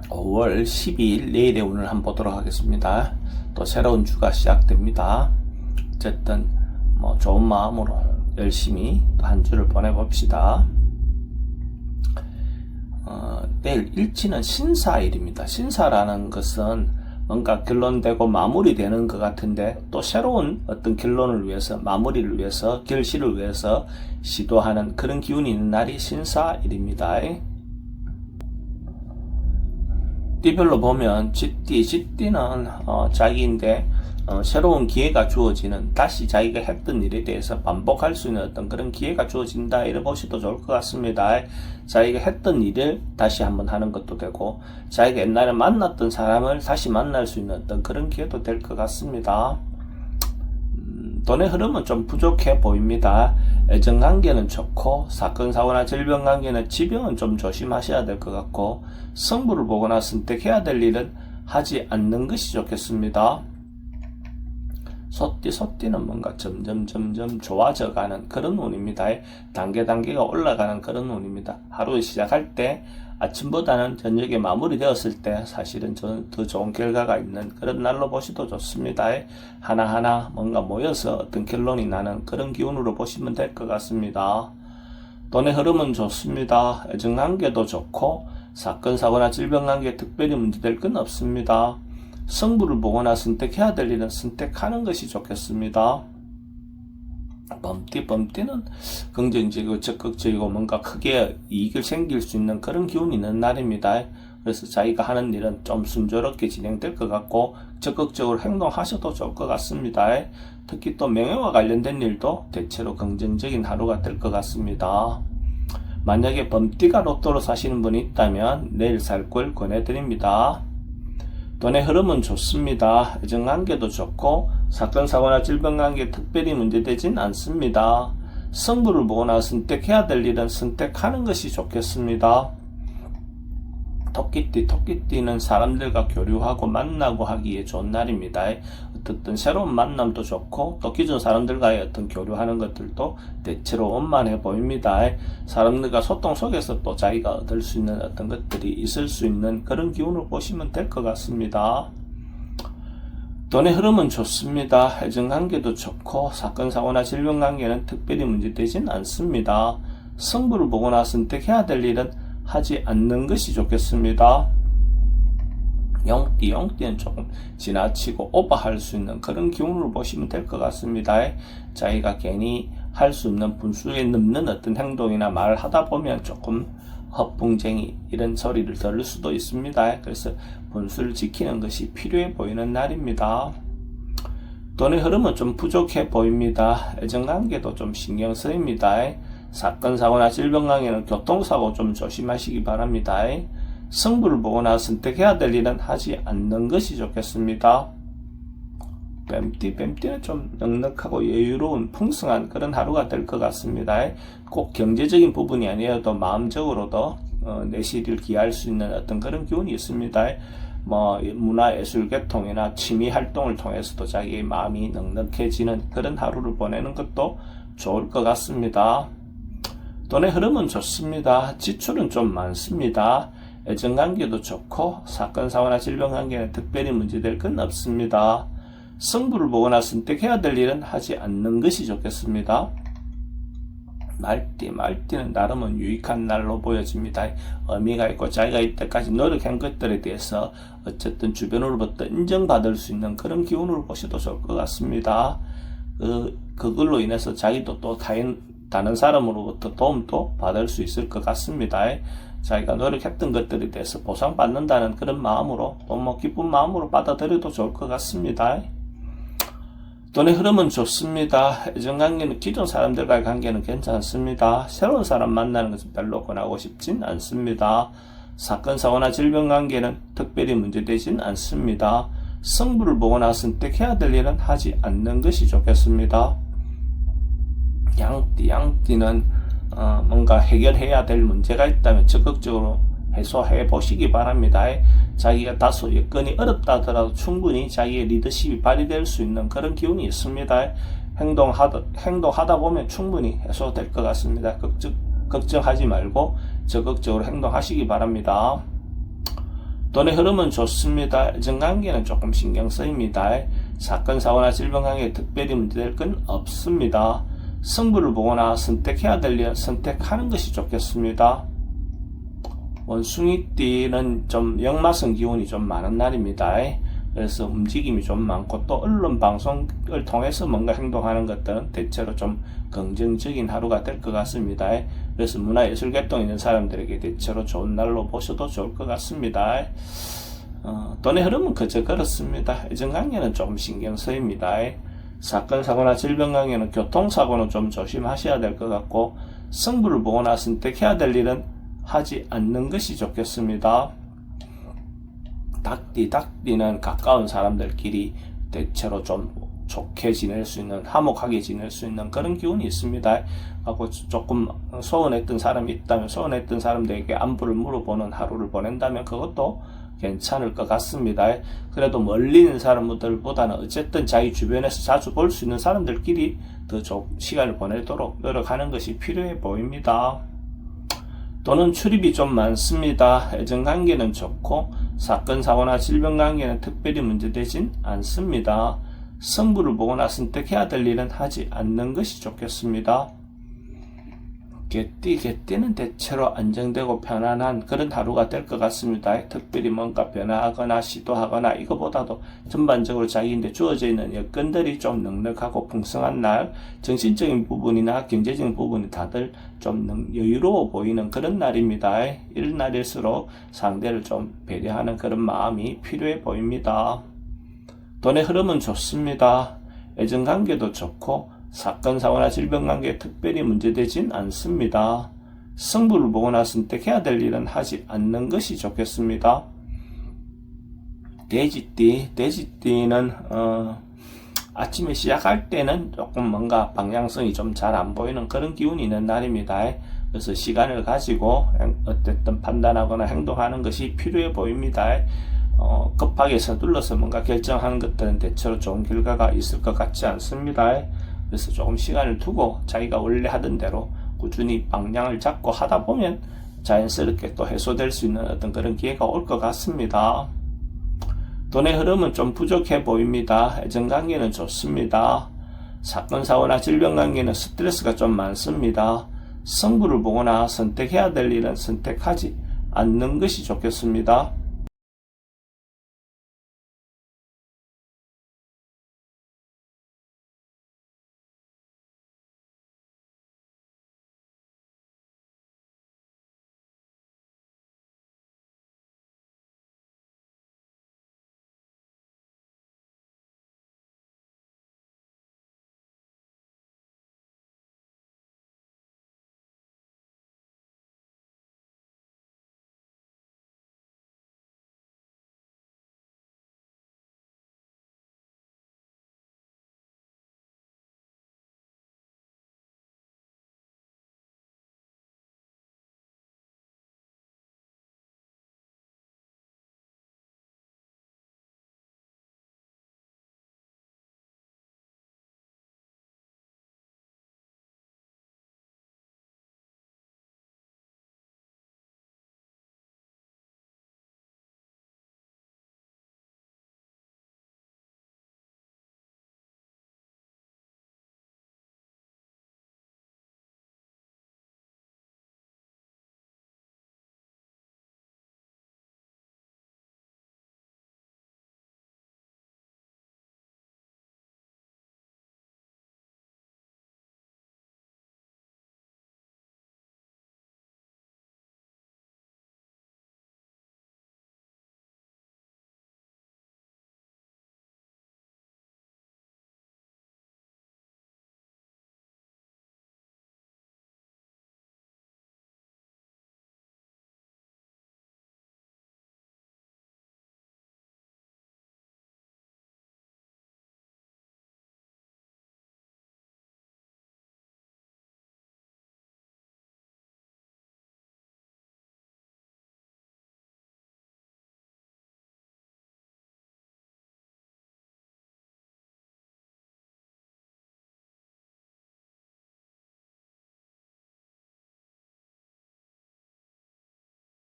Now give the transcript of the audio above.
5월 12일 내일의 운을 한번 보도록 하겠습니다. 또 새로운 주가 시작됩니다. 어쨌든 좋은 마음으로 열심히 한 주를 보내봅시다. 내일 일치는 신사일입니다. 신사라는 것은 뭔가 결론되고 마무리되는 것 같은데 또 새로운 어떤 결론을 위해서, 마무리를 위해서, 결실을 위해서 시도하는 그런 기운이 있는 날이 신사일입니다. 띠별로 보면 쥐띠는 자기인데 새로운 기회가 주어지는, 다시 자기가 했던 일에 대해서 반복할 수 있는 어떤 그런 기회가 주어진다, 이래 보셔도 좋을 것 같습니다. 자기가 했던 일을 다시 한번 하는 것도 되고, 자기가 옛날에 만났던 사람을 다시 만날 수 있는 어떤 그런 기회도 될 것 같습니다. 돈의 흐름은 좀 부족해 보입니다. 애정관계는 좋고, 사건, 사고나 질병 관계는 지병은 좀 조심하셔야 될 것 같고, 승부를 보거나 선택해야 될 일은 하지 않는 것이 좋겠습니다. 소띠는 뭔가 점점 좋아져가는 그런 운입니다. 단계가 올라가는 그런 운입니다. 하루 시작할 때 아침보다는 저녁에 마무리되었을 때 사실은 더 좋은 결과가 있는 그런 날로 보셔도 좋습니다. 하나하나 뭔가 모여서 어떤 결론이 나는 그런 기운으로 보시면 될 것 같습니다. 돈의 흐름은 좋습니다. 애정관계도 좋고, 사건, 사고나 질병 관계에 특별히 문제될 건 없습니다. 승부를 보거나 선택해야 될 일은 선택하는 것이 좋겠습니다. 범띠는 긍정적이고 적극적이고 뭔가 크게 이익을 생길 수 있는 그런 기운이 있는 날입니다. 그래서 자기가 하는 일은 좀 순조롭게 진행될 것 같고, 적극적으로 행동하셔도 좋을 것 같습니다. 특히 또 명예와 관련된 일도 대체로 긍정적인 하루가 될 것 같습니다. 만약에 범띠가 로또로 사시는 분이 있다면 내일 살 걸 권해드립니다. 돈의 흐름은 좋습니다. 애정관계도 좋고, 사건, 사고나 질병 관계에 특별히 문제되진 않습니다. 승부를 보거나 선택해야 될 일은 선택하는 것이 좋겠습니다. 토끼띠는 사람들과 교류하고 만나고 하기에 좋은 날입니다. 어떤 새로운 만남도 좋고, 또 기존 사람들과의 어떤 교류하는 것들도 대체로 원만해 보입니다. 사람들과 소통 속에서 또 자기가 얻을 수 있는 어떤 것들이 있을 수 있는 그런 기운을 보시면 될 것 같습니다. 돈의 흐름은 좋습니다. 애정관계도 좋고, 사건, 사고나 질병 관계는 특별히 문제되진 않습니다. 승부를 보거나 선택해야 될 일은 하지 않는 것이 좋겠습니다. 용띠는 조금 지나치고 오버할 수 있는 그런 기운으로 보시면 될 것 같습니다. 자기가 괜히 할 수 없는 분수에 넘는 어떤 행동이나 말을 하다 보면 조금 허풍쟁이 이런 소리를 들을 수도 있습니다. 그래서 분수를 지키는 것이 필요해 보이는 날입니다. 돈의 흐름은 좀 부족해 보입니다. 애정관계도 좀 신경 쓰입니다. 사건, 사고나 질병 관계는 교통사고 좀 조심하시기 바랍니다. 승부를 보거나 선택해야 될 일은 하지 않는 것이 좋겠습니다. 뱀띠는 좀 넉넉하고 여유로운 풍성한 그런 하루가 될 것 같습니다. 꼭 경제적인 부분이 아니어도 마음적으로도 내실을 기할 수 있는 어떤 그런 기운이 있습니다. 문화예술 계통이나 취미 활동을 통해서도 자기의 마음이 넉넉해지는 그런 하루를 보내는 것도 좋을 것 같습니다. 돈의 흐름은 좋습니다. 지출은 좀 많습니다. 애정관계도 좋고, 사건, 사고나 질병 관계는 특별히 문제될 건 없습니다. 승부를 보거나 선택해야 될 일은 하지 않는 것이 좋겠습니다. 말띠는 나름은 유익한 날로 보여집니다. 의미가 있고 자기가 이때까지 노력한 것들에 대해서 어쨌든 주변으로부터 인정받을 수 있는 그런 기운으로 보셔도 좋을 것 같습니다. 그걸로 인해서 자기도 또 다른 사람으로부터 도움도 받을 수 있을 것 같습니다. 자기가 노력했던 것들에 대해서 보상받는다는 그런 마음으로, 또 기쁜 마음으로 받아들여도 좋을 것 같습니다. 돈의 흐름은 좋습니다. 애정관계는 기존 사람들과의 관계는 괜찮습니다. 새로운 사람 만나는 것은 별로 권하고 싶진 않습니다. 사건, 사고나 질병 관계는 특별히 문제되진 않습니다. 승부를 보거나 선택해야 될 일은 하지 않는 것이 좋겠습니다. 양띠는 뭔가 해결해야 될 문제가 있다면 적극적으로 해소해 보시기 바랍니다. 자기가 다소 여건이 어렵다 하더라도 충분히 자기의 리더십이 발휘될 수 있는 그런 기운이 있습니다. 행동하다 보면 충분히 해소될 것 같습니다. 걱정하지 말고 적극적으로 행동하시기 바랍니다. 돈의 흐름은 좋습니다. 애정관계는 조금 신경 쓰입니다. 사건, 사고나 질병 관계에 특별히 문제될 건 없습니다. 승부를 보거나 선택해야 될 일은 선택하는 것이 좋겠습니다. 원숭이띠는 좀 역마성 기운이 좀 많은 날입니다. 그래서 움직임이 좀 많고 또 언론 방송을 통해서 뭔가 행동하는 것들은 대체로 좀 긍정적인 하루가 될 것 같습니다. 그래서 문화예술계통에 있는 사람들에게 대체로 좋은 날로 보셔도 좋을 것 같습니다. 돈의 흐름은 그저 그렇습니다. 애정관계는 조금 신경 쓰입니다. 사건, 사고나 질병 관계는 교통사고는 좀 조심하셔야 될 것 같고 승부를 보거나 선택해야 될 일은 하지 않는 것이 좋겠습니다. 닭띠는 가까운 사람들끼리 대체로 좀 좋게 지낼 수 있는, 화목하게 지낼 수 있는 그런 기운이 있습니다. 하고 조금 소원했던 사람이 있다면 소원했던 사람들에게 안부를 물어보는 하루를 보낸다면 그것도 괜찮을 것 같습니다. 그래도 멀리 있는 사람들보다는 어쨌든 자기 주변에서 자주 볼 수 있는 사람들끼리 더 시간을 보내도록 노력하는 것이 필요해 보입니다. 돈은 출입이 좀 많습니다. 애정관계는 좋고 사건, 사고나 질병 관계는 특별히 문제되진 않습니다. 승부를 보거나 선택해야 될 일은 하지 않는 것이 좋겠습니다. 개띠는 대체로 안정되고 편안한 그런 하루가 될 것 같습니다. 특별히 뭔가 변화하거나 시도하거나 이거보다도 전반적으로 자기한테 주어져 있는 여건들이 좀 넉넉하고 풍성한 날, 정신적인 부분이나 경제적인 부분이 다들 좀 여유로워 보이는 그런 날입니다. 이런 날일수록 상대를 좀 배려하는 그런 마음이 필요해 보입니다. 돈의 흐름은 좋습니다. 애정관계도 좋고 사건, 사고나 질병 관계에 특별히 문제되진 않습니다. 승부를 보거나 선택해야 될 일은 하지 않는 것이 좋겠습니다. 돼지띠는 아침에 시작할 때는 조금 뭔가 방향성이 좀 잘 안 보이는 그런 기운이 있는 날입니다. 그래서 시간을 가지고 어쨌든 판단하거나 행동하는 것이 필요해 보입니다. 급하게 서둘러서 뭔가 결정하는 것들은 대체로 좋은 결과가 있을 것 같지 않습니다. 그래서 조금 시간을 두고 자기가 원래 하던 대로 꾸준히 방향을 잡고 하다 보면 자연스럽게 또 해소될 수 있는 어떤 그런 기회가 올 것 같습니다. 돈의 흐름은 좀 부족해 보입니다. 애정관계는 좋습니다. 사건, 사고나 질병 관계는 스트레스가 좀 많습니다. 승부를 보거나 선택해야 될 일은 선택하지 않는 것이 좋겠습니다.